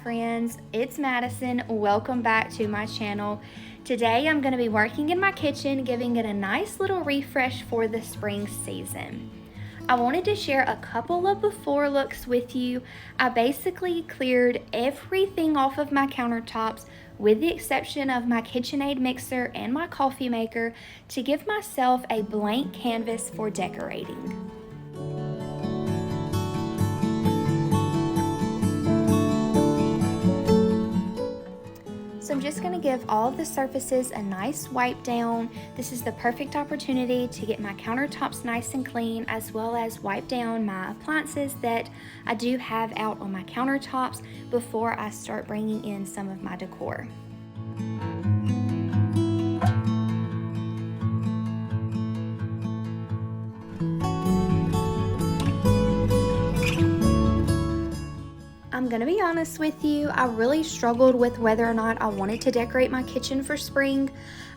friends, it's Madison. Welcome back to my channel. Today I'm going to be working in my kitchen, giving it a nice little refresh for the spring season. I wanted to share a couple of before looks with you. I basically cleared everything off of my countertops with the exception of my KitchenAid mixer and my coffee maker to give myself a blank canvas for decorating. So I'm just going to give all of the surfaces a nice wipe down. This is the perfect opportunity to get my countertops nice and clean, as well as wipe down my appliances that I do have out on my countertops before I start bringing in some of my decor. I'm gonna be honest with you, I really struggled with whether or not I wanted to decorate my kitchen for spring.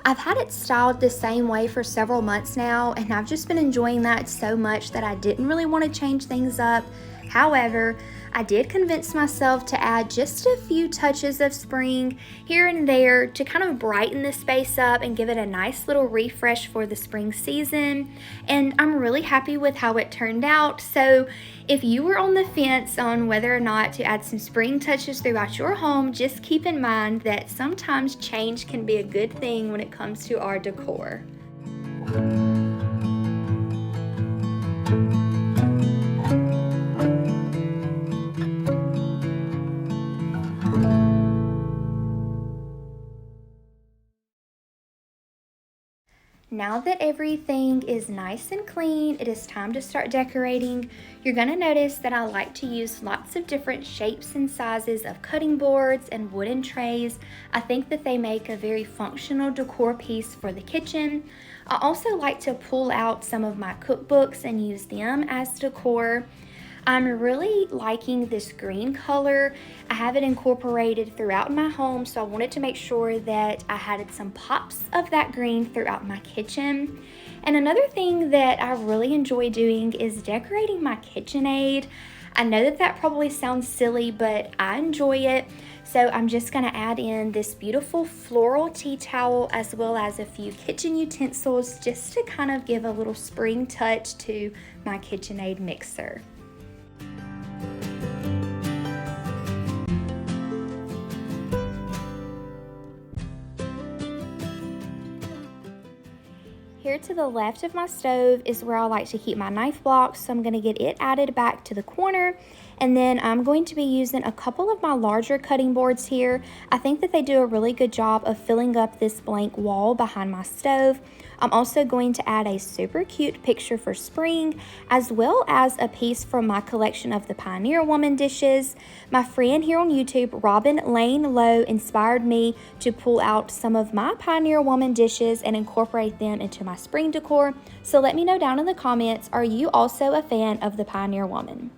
I've had it styled the same way for several months now, and I've just been enjoying that so much that I didn't really want to change things up. However, I did convince myself to add just a few touches of spring here and there to kind of brighten the space up and give it a nice little refresh for the spring season. And I'm really happy with how it turned out. So if you were on the fence on whether or not to add some spring touches throughout your home, just keep in mind that sometimes change can be a good thing when it comes to our decor. Now that everything is nice and clean, it is time to start decorating. You're going to notice that I like to use lots of different shapes and sizes of cutting boards and wooden trays. I think that they make a very functional decor piece for the kitchen. I also like to pull out some of my cookbooks and use them as decor. I'm really liking this green color. I have it incorporated throughout my home, so I wanted to make sure that I had some pops of that green throughout my kitchen. And another thing that I really enjoy doing is decorating my KitchenAid. I know that that probably sounds silly, but I enjoy it. So I'm just going to add in this beautiful floral tea towel as well as a few kitchen utensils just to kind of give a little spring touch to my KitchenAid mixer. Here to the left of my stove is where I like to keep my knife blocks, so I'm going to get it added back to the corner. And then I'm going to be using a couple of my larger cutting boards here. I think that they do a really good job of filling up this blank wall behind my stove. I'm also going to add a super cute picture for spring, as well as a piece from my collection of the Pioneer Woman dishes. My friend here on YouTube, Robin Lane Lowe, inspired me to pull out some of my Pioneer Woman dishes and incorporate them into my spring decor. So let me know down in the comments, are you also a fan of the Pioneer Woman?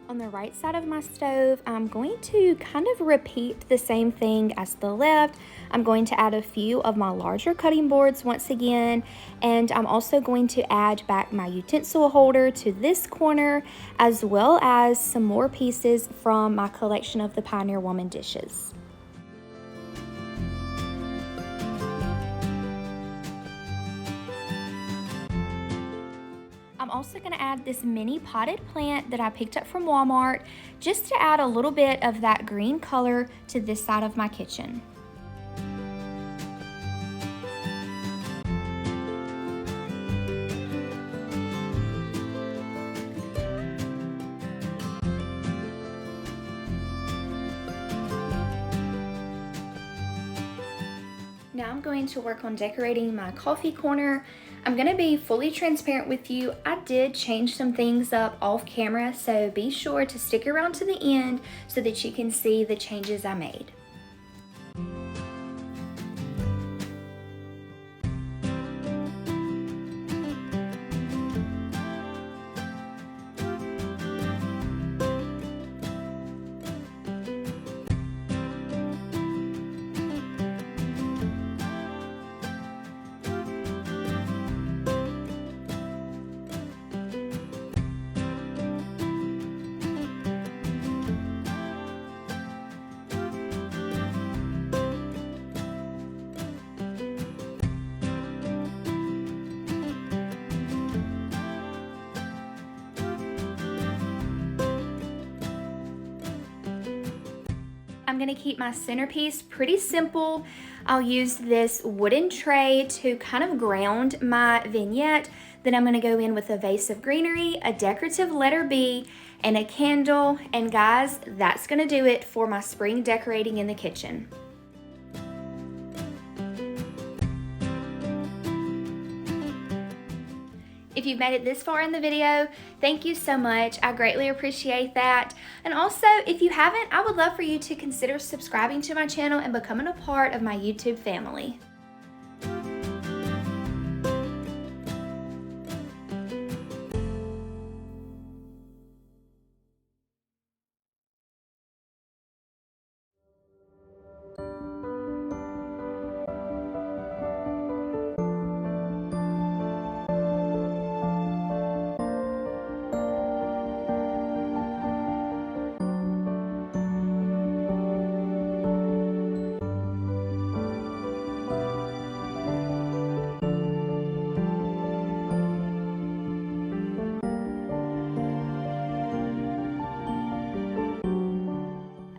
On the right side of my stove, I'm going to kind of repeat the same thing as the left. I'm going to add a few of my larger cutting boards once again, and I'm also going to add back my utensil holder to this corner, as well as some more pieces from my collection of the Pioneer Woman dishes. I'm also going to add this mini potted plant that I picked up from Walmart just to add a little bit of that green color to this side of my kitchen. Now I'm going to work on decorating my coffee corner. I'm going to be fully transparent with you. I did change some things up off camera, so be sure to stick around to the end so that you can see the changes I made. I'm gonna keep my centerpiece pretty simple. I'll use this wooden tray to kind of ground my vignette. Then I'm gonna go in with a vase of greenery, a decorative letter B, and a candle. And guys, that's gonna do it for my spring decorating in the kitchen. If you've made it this far in the video, thank you so much. I greatly appreciate that. And also, if you haven't, I would love for you to consider subscribing to my channel and becoming a part of my YouTube family.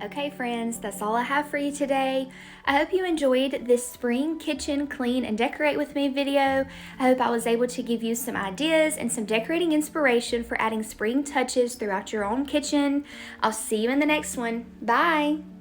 Okay friends, that's all I have for you today. I hope you enjoyed this spring kitchen clean and decorate with me video. I hope I was able to give you some ideas and some decorating inspiration for adding spring touches throughout your own kitchen. I'll see you in the next one. Bye!